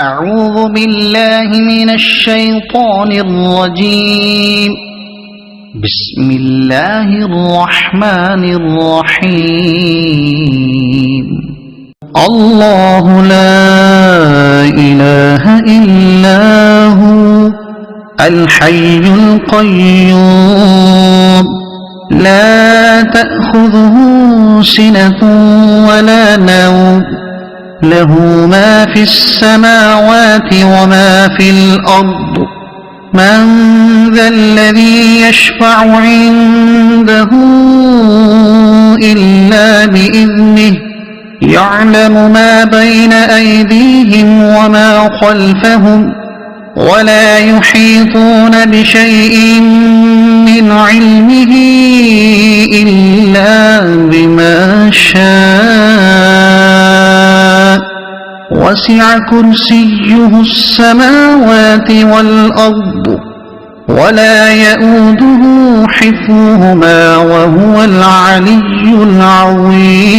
أعوذ بالله من الشيطان الرجيم. بسم الله الرحمن الرحيم. الله لا إله إلا هو الحي القيوم لا تأخذه سنة ولا نوم له ما في السماوات وما في الأرض من ذا الذي يشفع عنده إلا بإذنه يعلم ما بين أيديهم وما خلفهم ولا يحيطون بشيء من علمه إلا بما شاء وسع كرسيه السماوات والأرض ولا يئوده حفظهما وهو العلي العظيم.